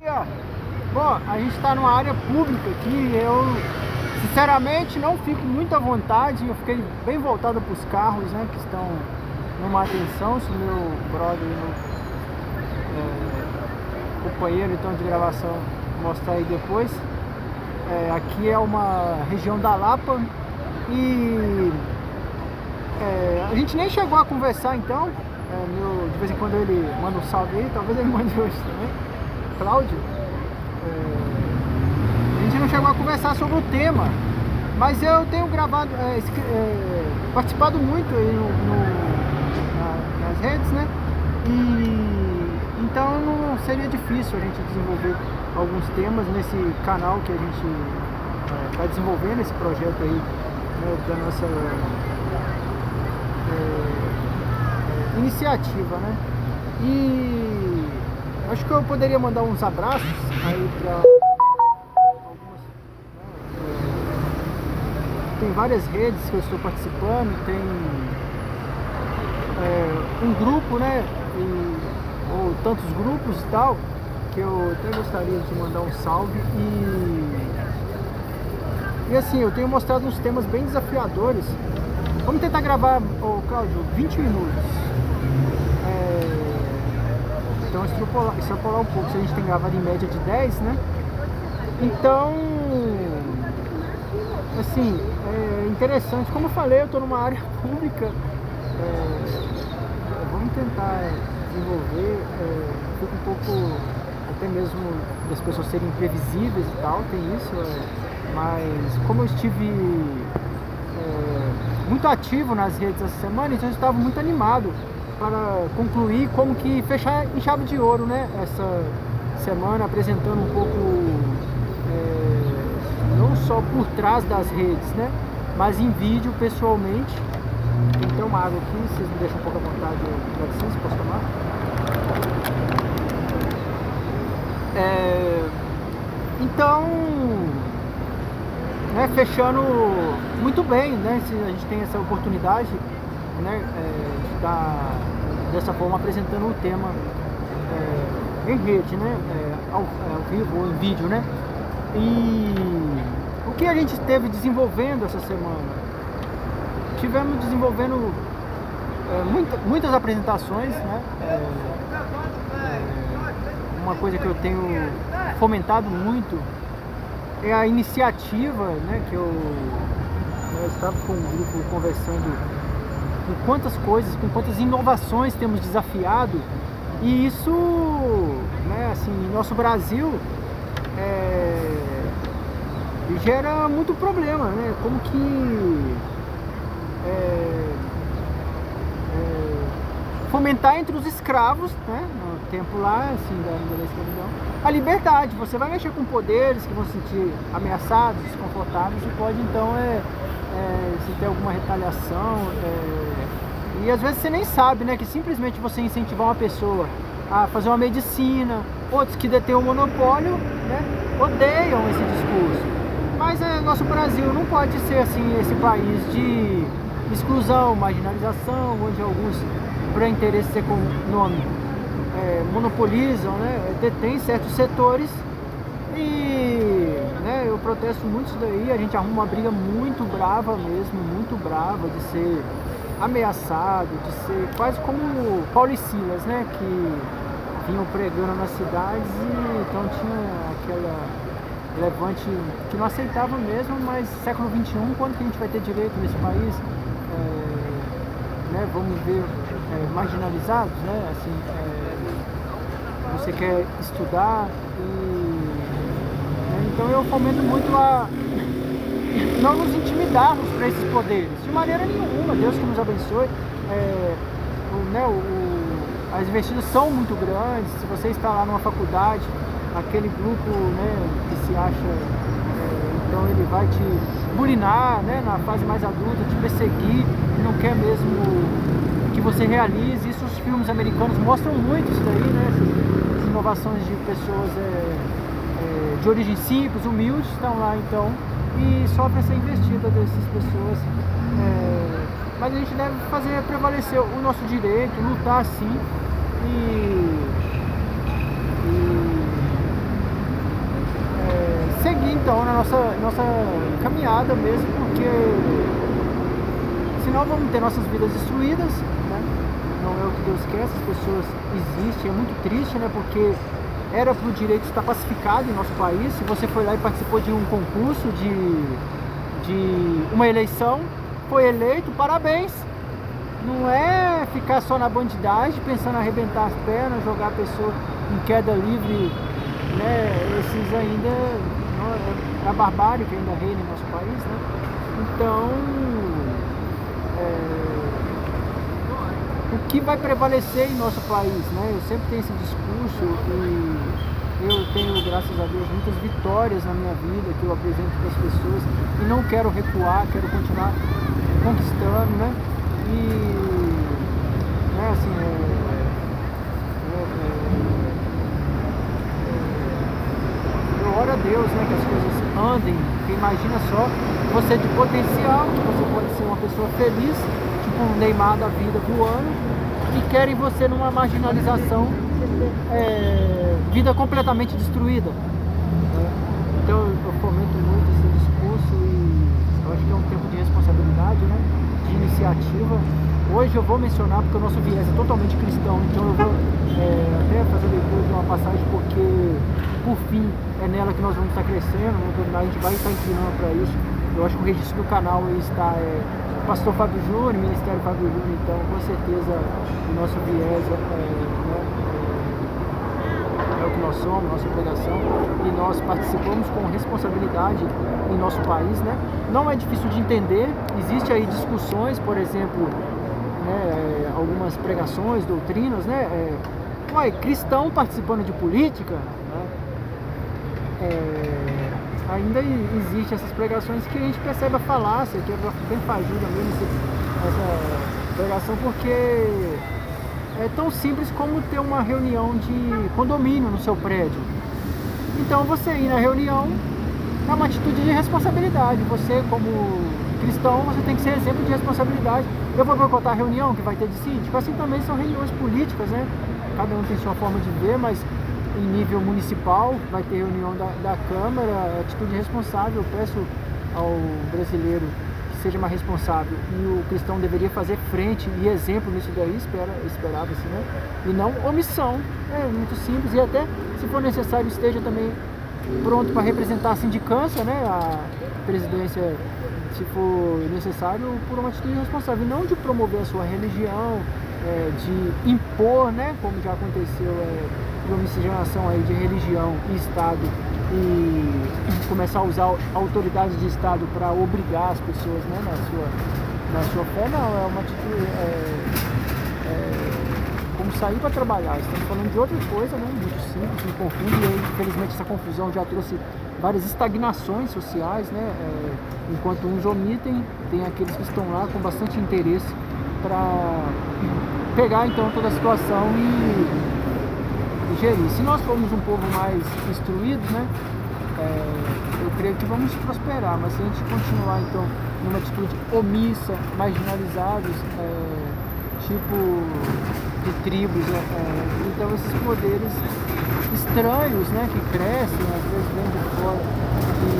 Ó, bom, a gente está numa área pública aqui. Eu sinceramente não fico muito à vontade. Eu fiquei bem voltado para os carros, né, que estão numa atenção. Se o meu brother, companheiro então de gravação, mostrar aí depois. Aqui é uma região da Lapa e a gente nem chegou a conversar então. De vez em quando ele manda um salve aí, talvez ele mande hoje também. Cláudio, a gente não chegou a conversar sobre o tema, mas eu tenho gravado, participado muito aí nas redes, né? E então não seria difícil a gente desenvolver alguns temas nesse canal que a gente está desenvolvendo, esse projeto aí, né, da nossa iniciativa, né? E acho que eu poderia mandar uns abraços aí para algumas, tem várias redes que eu estou participando, tem um grupo, né? Ou tantos grupos e tal, que eu até gostaria de mandar um salve. E assim, eu tenho mostrado uns temas bem desafiadores. Vamos tentar gravar, Cláudio, 20 minutos. Então extrapolar um pouco, se a gente tem gravado em média de 10, né? Então, assim, é interessante. Como eu falei, eu estou numa área pública. Vamos tentar desenvolver. Fico um pouco, até mesmo das pessoas serem imprevisíveis e tal, tem isso. Mas como eu estive muito ativo nas redes essa semana, então eu estava muito animado para concluir como que fechar em chave de ouro, né, essa semana, apresentando um pouco não só por trás das redes, né, mas em vídeo pessoalmente. Tem que ter uma água aqui, vocês me deixam um pouco à vontade, dá licença, posso tomar? Então, né, fechando muito bem, né, se a gente tem essa oportunidade, né, de estar dessa forma apresentando o tema em rede, né, ao vivo ou em vídeo, né. E o que a gente esteve desenvolvendo essa semana? Tivemos desenvolvendo muitas apresentações, né. Uma coisa que eu tenho fomentado muito é a iniciativa, né, que eu estava com um grupo conversando com quantas coisas, com quantas inovações temos desafiado, e isso, né, assim, em nosso Brasil gera muito problema, né, como que fomentar entre os escravos, né, no tempo lá, assim, da escravidão, a liberdade. Você vai mexer com poderes que vão se sentir ameaçados, desconfortáveis, e pode então se ter alguma retaliação, e às vezes você nem sabe, né, que simplesmente você incentivar uma pessoa a fazer uma medicina, outros que detêm o monopólio, né, odeiam esse discurso. Mas nosso Brasil não pode ser assim, esse país de exclusão, marginalização, onde alguns, para interesses econômicos, monopolizam, né, detêm certos setores. E, né, eu protesto muito isso daí. A gente arruma uma briga muito brava mesmo, muito brava, de ser ameaçado, de ser quase como Paulo e Silas, né, que vinham pregando nas cidades, e então tinha aquela levante que não aceitava mesmo. Mas século XXI, quando que a gente vai ter direito nesse país? Né, vamos ver marginalizados, né, assim, você quer estudar então eu fomento muito a não nos intimidarmos para esses poderes, de maneira nenhuma. Deus que nos abençoe. As investidas são muito grandes. Se você está lá numa faculdade, aquele grupo, né, que se acha, então ele vai te bulinar, né, na fase mais adulta, te perseguir, e não quer mesmo que você realize. Isso os filmes americanos mostram muito isso daí, né, essas inovações de pessoas de origem simples, humildes, estão lá então e sofrem essa investida dessas pessoas. Mas a gente deve fazer prevalecer o nosso direito, lutar sim, e então na nossa caminhada mesmo, porque senão vamos ter nossas vidas destruídas, né? Não é o que Deus quer, essas pessoas existem, é muito triste, né? Porque era para o direito estar pacificado em nosso país. Se você foi lá e participou de um concurso, de uma eleição, foi eleito, parabéns. Não é ficar só na bandidagem, pensando em arrebentar as pernas, jogar a pessoa em queda livre, né? Esses ainda, é a barbárie que ainda reina em nosso país, né? Então, o que vai prevalecer em nosso país, né? Eu sempre tenho esse discurso e eu tenho, graças a Deus, muitas vitórias na minha vida que eu apresento para as pessoas e não quero recuar, quero continuar conquistando, né? E, né, assim, eu oro a Deus, né, que as coisas andem, porque imagina só, você de potencial, que você pode ser uma pessoa feliz, tipo um Neymar da vida voando, e querem você numa marginalização, vida completamente destruída. Então eu fomento muito esse discurso e eu acho que é um tempo de responsabilidade, né? De iniciativa. Hoje eu vou mencionar porque o nosso viés é totalmente cristão, então eu vou até fazer leitura de uma passagem, porque por fim é nela que nós vamos estar crescendo, né? A gente vai estar inclinando para isso. Eu acho que o registro do canal aí está Pastor Fábio Júnior, Ministério Fábio Júnior, então com certeza o nosso viés é o que nós somos, nossa pregação, e nós participamos com responsabilidade em nosso país, né? Não é difícil de entender, existe aí discussões, por exemplo, né, algumas pregações, doutrinas, né? Cristão participando de política, né? Ainda existe essas pregações que a gente percebe a falácia, que é bem fajuda mesmo essa pregação, porque é tão simples como ter uma reunião de condomínio no seu prédio. Então você ir na reunião é uma atitude de responsabilidade. Você, como cristão, você tem que ser exemplo de responsabilidade. Eu vou boicotar a reunião que vai ter de síndico, assim também são reuniões políticas, né? Cada um tem sua forma de ver, mas em nível municipal vai ter reunião da Câmara, atitude responsável. Eu peço ao brasileiro que seja mais responsável, e o cristão deveria fazer frente e exemplo nisso daí, esperava-se, né? E não omissão. É muito simples, e até se for necessário esteja também pronto para representar a sindicância, né? A presidência, se for necessário, por uma atitude responsável, e não de promover a sua religião, de impor, né? Como já aconteceu, uma miscigenação aí de religião e Estado, e começar a usar a autoridade de Estado para obrigar as pessoas, né, na sua fé. Não, é uma atitude como sair para trabalhar. Estamos falando de outra coisa, né, muito simples, me confunde, e aí, infelizmente essa confusão já trouxe várias estagnações sociais, né? Enquanto uns omitem, tem aqueles que estão lá com bastante interesse para pegar então toda a situação e gerir. Se nós formos um povo mais instruído, né, eu creio que vamos prosperar, mas se a gente continuar então numa atitude omissa, marginalizados, tipo de tribos, né, então esses poderes estranhos, né, que crescem, às vezes vêm de fora, e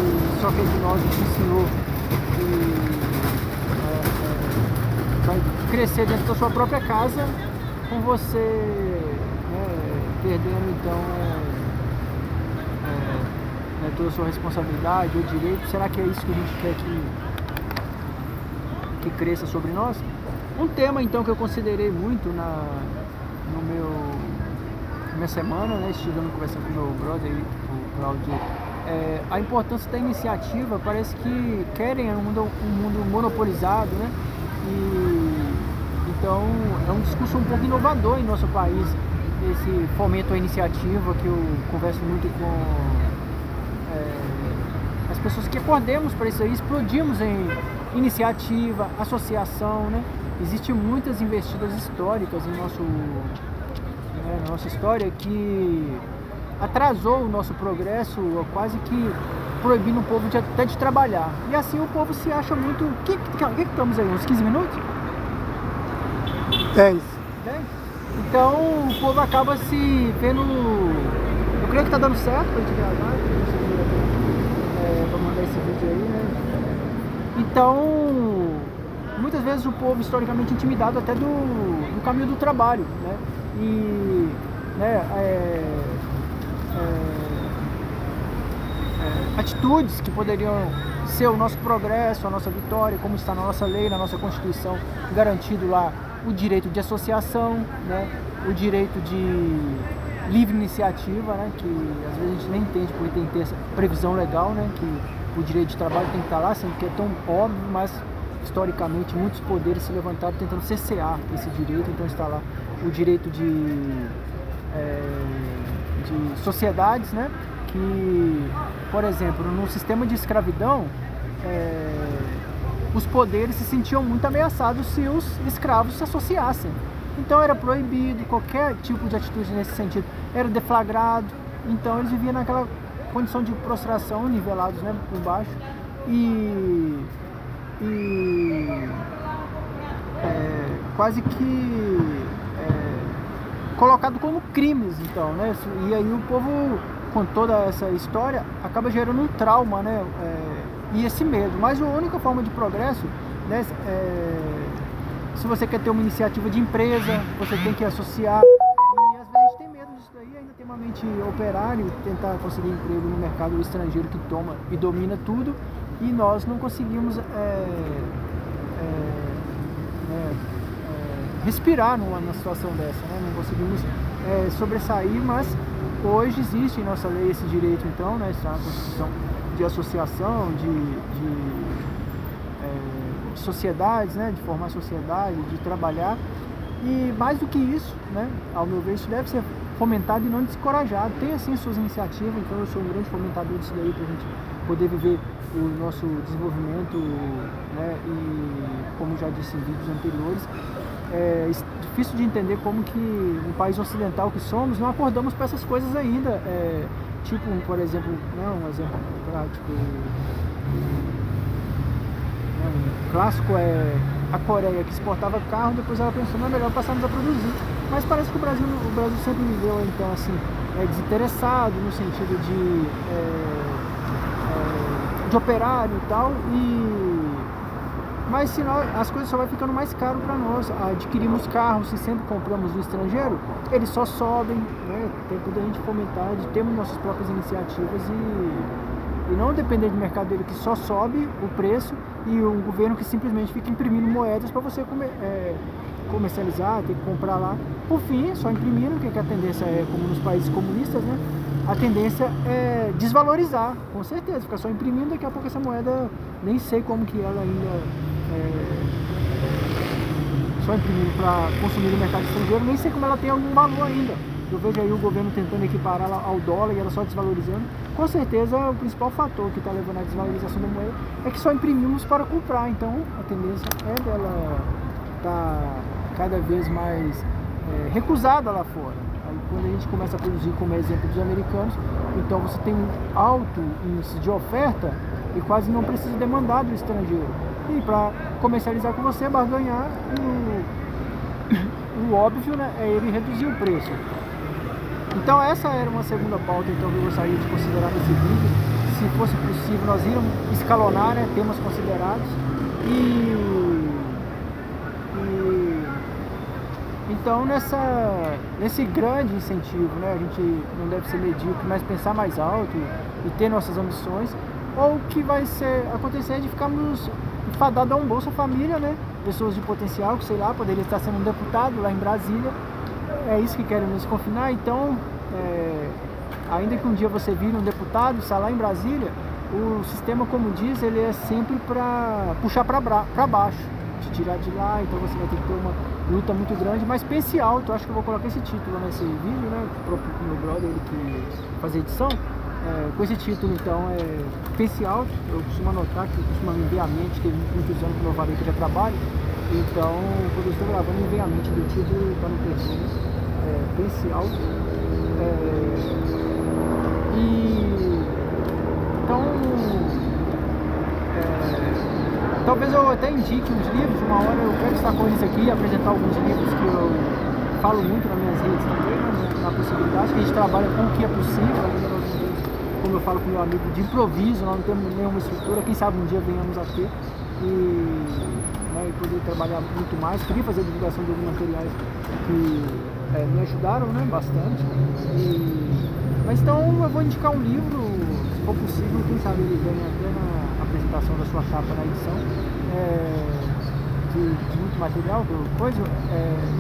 só que de nós nos ensinou que vai crescer dentro da sua própria casa, com você perdendo então toda a sua responsabilidade ou direito. Será que é isso que a gente quer que cresça sobre nós? Um tema então que eu considerei muito na minha semana, né, estivendo conversando com o meu brother aí, o Claudio, a importância da iniciativa. Parece que querem um mundo monopolizado, né? E então é um discurso um pouco inovador em nosso país, esse fomento à iniciativa, que eu converso muito com as pessoas que acordemos para isso aí, explodimos em iniciativa, associação, né? Existem muitas investidas históricas em na nossa história que atrasou o nosso progresso, quase que proibindo o povo até de trabalhar. E assim o povo se acha muito... O que estamos aí? Uns 15 minutos? 10. Então o povo acaba se vendo... Eu creio que está dando certo para a gente gravar. esse vídeo aí, né? Então, muitas vezes o povo historicamente intimidado até do caminho do trabalho, né? E, né, atitudes que poderiam ser o nosso progresso, a nossa vitória, como está na nossa lei, na nossa Constituição, garantido lá o direito de associação, né? O direito de livre iniciativa, né? Que às vezes a gente nem entende porque tem que ter essa previsão legal, né? Que o direito de trabalho tem que estar lá, sendo que é tão óbvio, mas historicamente muitos poderes se levantaram tentando cercear esse direito. Então está lá o direito de sociedades, né? Que, por exemplo, no sistema de escravidão, os poderes se sentiam muito ameaçados se os escravos se associassem. Então era proibido qualquer tipo de atitude nesse sentido, era deflagrado. Então eles viviam naquela condição de prostração, nivelados, né, por baixo, e quase que colocado como crimes, então, né? E aí o povo, com toda essa história, acaba gerando um trauma, né? E esse medo. Mas a única forma de progresso, né, se você quer ter uma iniciativa de empresa, você tem que associar. E às vezes a gente tem medo disso daí, ainda tem uma mente operária, tentar conseguir emprego no mercado estrangeiro que toma e domina tudo, e nós não conseguimos respirar numa situação dessa, né? Não conseguimos sobressair, mas hoje existe em nossa lei esse direito, então, né? Essa Constituição de associação, de sociedades, né? De formar sociedade, de trabalhar, e mais do que isso, né? Ao meu ver, isso deve ser fomentado e não descorajado. Tem assim suas iniciativas, então eu sou um grande fomentador disso daí, para a gente poder viver o nosso desenvolvimento, né? E como já disse em vídeos anteriores, é difícil de entender como que um país ocidental que somos não acordamos para essas coisas ainda. Tipo, por exemplo, né, um exemplo prático, um clássico é a Coreia, que exportava carro, depois ela pensou, não é melhor passarmos a produzir. Mas parece que o Brasil sempre viveu, então, assim, desinteressado no sentido de operário e tal, mas senão as coisas só vai ficando mais caro para nós. Adquirimos carros, se sempre compramos do estrangeiro, eles só sobem, né? Tem tudo a gente fomentar, de termos nossas próprias iniciativas e não depender de mercadoria que só sobe o preço e um governo que simplesmente fica imprimindo moedas para você comercializar, ter que comprar lá. Por fim, só imprimindo, que a tendência é, como nos países comunistas, né? A tendência é desvalorizar, com certeza, ficar só imprimindo, daqui a pouco essa moeda, nem sei como que ela ainda só imprimindo para consumir no mercado estrangeiro, nem sei como ela tem algum valor ainda. Eu vejo aí o governo tentando equiparar ela ao dólar e ela só desvalorizando. Com certeza o principal fator que está levando à desvalorização da moeda é que só imprimimos para comprar, então a tendência é dela estar cada vez mais recusada lá fora. Aí quando a gente começa a produzir, como exemplo dos americanos, então você tem um alto índice de oferta e quase não precisa demandar do estrangeiro. E para comercializar com você, barganhar, o óbvio, né, é ele reduzir o preço. Então essa era uma segunda pauta, então, que eu gostaria de considerar nesse vídeo. Se fosse possível, nós íamos escalonar, né, temas considerados. Então nesse grande incentivo, né, a gente não deve ser medíocre, mas pensar mais alto e ter nossas ambições, ou o que vai acontecer de ficarmos fadados a um Bolsa Família, né? Pessoas de potencial, que sei lá, poderia estar sendo um deputado lá em Brasília. É isso que querem nos confinar. Então, ainda que um dia você vire um deputado, está lá em Brasília, o sistema, como diz, ele é sempre para puxar para baixo, te tirar de lá. Então você vai ter que ter uma luta muito grande, mas pense alto. Acho que eu vou colocar esse título nesse vídeo, né? O próprio meu brother, ele que faz a edição. Com esse título, então, pense alto. Eu costumo anotar, que costuma me ver à mente, teve muitos anos que eu falei que eu já trabalho, então quando eu estou gravando me vem à mente do título para não perder. Pense alto. Então talvez eu até indique uns livros. Uma hora eu quero estar com isso aqui, apresentar alguns livros que eu falo muito nas minhas redes também, né, na possibilidade que a gente trabalha com o que é possível, ainda nós não temos como eu falo com meu amigo, de improviso, nós não temos nenhuma estrutura, quem sabe um dia venhamos a ter, e poder trabalhar muito mais. Queria fazer a divulgação de alguns materiais que me ajudaram, né, bastante. Mas então eu vou indicar um livro, se for possível, quem sabe ele ganha até na apresentação da sua capa na edição, de muito material, coisa,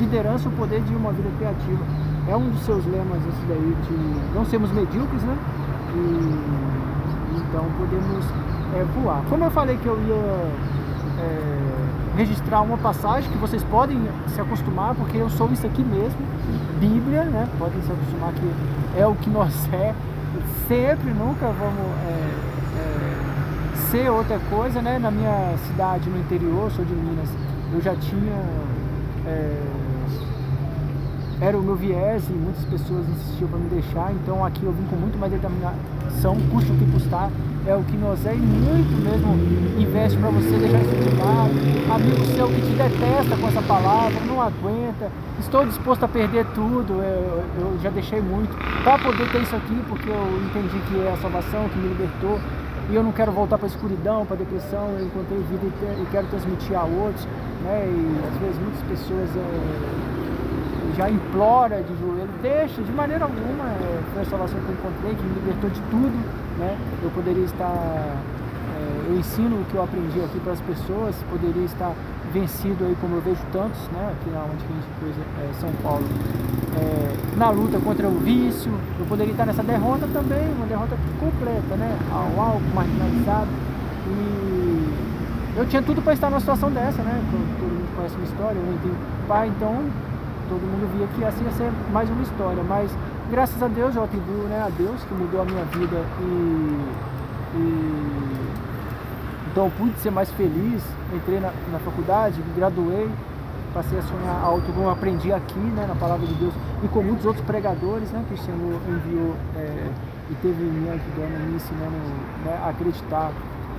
liderança, o poder de uma vida criativa. É um dos seus lemas, esse daí, de não sermos medíocres, né? E então podemos voar. Como eu falei que eu ia registrar uma passagem que vocês podem se acostumar, porque eu sou isso aqui mesmo, Bíblia, né? Podem se acostumar que é o que nós sempre, nunca vamos ser outra coisa, né? Na minha cidade, no interior, sou de Minas, eu já tinha era o meu viés e muitas pessoas insistiam para me deixar, então aqui eu vim com muito mais determinação, custa o que custar, é o que nós e muito mesmo investe para você deixar isso de lado. Amigo seu que te detesta com essa palavra, não aguenta, estou disposto a perder tudo, eu já deixei muito para poder ter isso aqui, porque eu entendi que é a salvação que me libertou e eu não quero voltar para a escuridão, para a depressão. Eu encontrei vida e quero transmitir a outros, né? E às vezes muitas pessoas já implora de joelho, deixa, de maneira alguma, foi a salvação que eu encontrei, que me libertou de tudo, né? Eu poderia estar, eu ensino o que eu aprendi aqui para as pessoas, poderia estar vencido aí, como eu vejo tantos, né? Aqui onde a gente fez, São Paulo, na luta contra o vício, eu poderia estar nessa derrota também, uma derrota completa, né? Ao álcool, marginalizado, e eu tinha tudo para estar numa situação dessa, né? Todo mundo conhece minha história, eu nem tenho pai, então todo mundo via que assim ia ser mais uma história, mas graças a Deus eu atribuo, né, a Deus que mudou a minha vida então eu pude ser mais feliz. Entrei na faculdade, me graduei, passei a sonhar alto, como eu aprendi aqui, né, na palavra de Deus e com muitos outros pregadores, né, que o Senhor enviou e teve me ajudando, me ensinando, né, a acreditar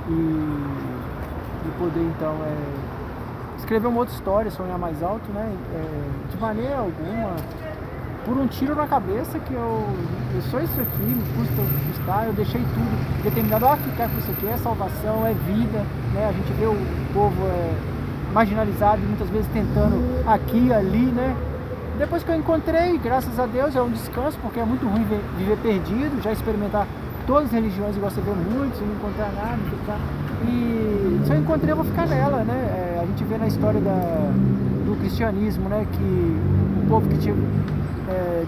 e poder então escrever uma outra história, sonhar mais alto, né? De maneira alguma, por um tiro na cabeça, que eu sou isso aqui, me custa custar, eu deixei tudo determinado a ficar com isso aqui, é salvação, é vida, né? A gente vê o povo marginalizado e muitas vezes tentando aqui, ali, né? Depois que eu encontrei, graças a Deus, é um descanso, porque é muito ruim viver perdido, já experimentar todas as religiões, igual você vê muito, sem não encontrar nada, e se eu encontrei eu vou ficar nela, né? A gente vê na história do cristianismo, né, que o povo que tinha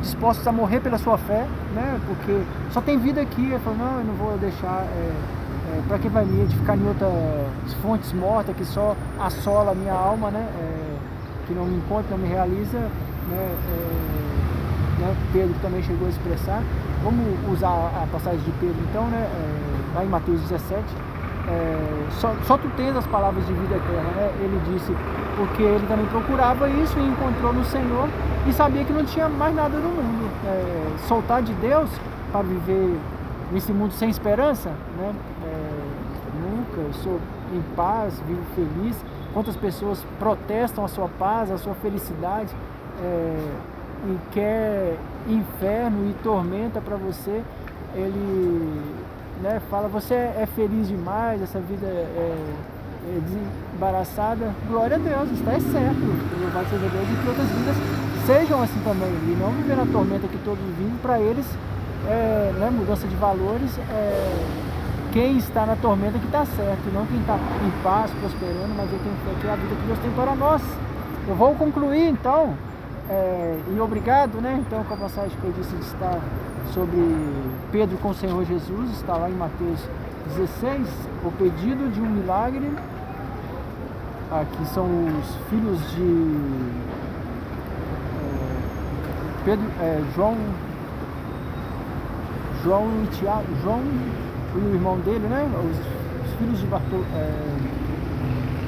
dispostos a morrer pela sua fé, né, porque só tem vida aqui, eu falo, não, eu não vou deixar, para que vai me edificar em outras fontes mortas que só assola a minha alma, né, que não me encontra, não me realiza, né, Pedro também chegou a expressar. Vamos usar a passagem de Pedro então, né, lá em Mateus 17, só tu tens as palavras de vida eterna, né? Ele disse, porque ele também procurava isso e encontrou no Senhor e sabia que não tinha mais nada no mundo. Soltar de Deus para viver nesse mundo sem esperança, né? Nunca. Eu sou em paz, vivo feliz. Quantas pessoas protestam a sua paz, a sua felicidade, e quer inferno e tormenta para você. Ele, né, fala, você é feliz demais, essa vida é desembaraçada, glória a Deus, está certo, louvado seja Deus, e que outras vidas sejam assim também, e não viver na tormenta que todos vivem. Para eles, né, mudança de valores, quem está na tormenta que está certo, e não quem está em paz, prosperando, mas é quem quer a vida que Deus tem para nós. Eu vou concluir então, e obrigado, né, então, com a passagem que eu disse de estar sobre Pedro com o Senhor Jesus, está lá em Mateus 16, o pedido de um milagre. Aqui são os filhos de Pedro, João e Tiago, João e o irmão dele, né? Os filhos de Bartolomeu,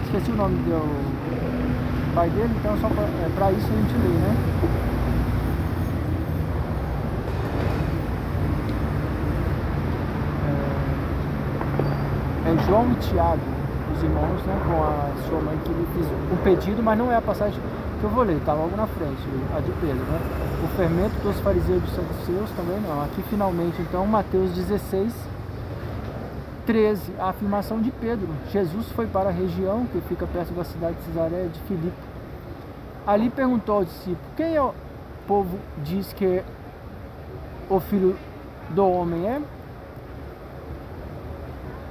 esqueci o nome do pai dele, então só para isso a gente lê, né? João e Tiago, os irmãos, né, com a sua mãe, que lhe fez um pedido, mas não é a passagem que eu vou ler, está logo na frente, a de Pedro, né? O fermento dos fariseus e dos saduceus também não. Aqui finalmente, então, Mateus 16, 13, a afirmação de Pedro. Jesus foi para a região que fica perto da cidade de Cesaré de Filipe. Ali perguntou ao discípulo: quem o povo diz que o Filho do Homem é?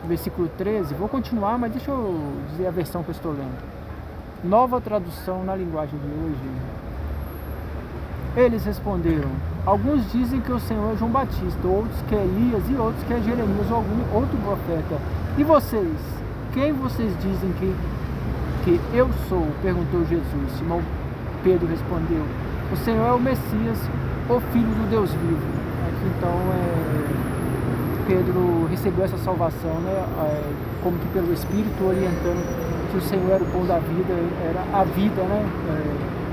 Versículo 13, vou continuar, mas deixa eu dizer a versão que eu estou lendo. Nova tradução na linguagem de hoje. Eles responderam: alguns dizem que o Senhor é João Batista, outros que é Elias e outros que é Jeremias ou algum outro profeta. E vocês? Quem vocês dizem que eu sou? Perguntou Jesus. Simão Pedro respondeu: o Senhor é o Messias, o Filho do Deus vivo. Aqui então Pedro recebeu essa salvação, né? Como que pelo Espírito, orientando que o Senhor era o pão da vida, era a vida, né?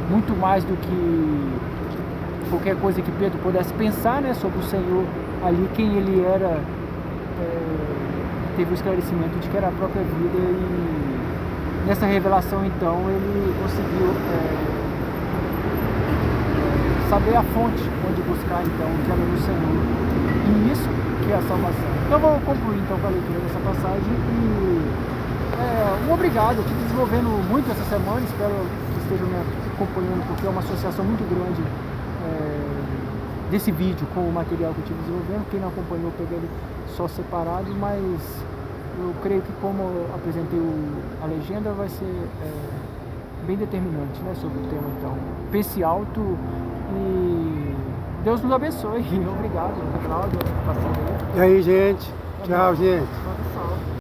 Muito mais do que qualquer coisa que Pedro pudesse pensar, né? Sobre o Senhor ali, quem ele era, teve o esclarecimento de que era a própria vida, e nessa revelação então ele conseguiu saber a fonte onde buscar então, que era no Senhor, e isso que é a salvação. Então vou concluir então com a leitura dessa passagem e obrigado. Eu estou desenvolvendo muito essa semana, espero que estejam me acompanhando, porque é uma associação muito grande desse vídeo com o material que eu estive desenvolvendo. Quem não acompanhou, eu peguei ele só separado, mas eu creio que como eu apresentei a legenda, vai ser bem determinante, né, sobre o tema. Então pense alto e Deus nos abençoe. Obrigado, Cláudio. E aí, gente? Tchau, gente. Salve.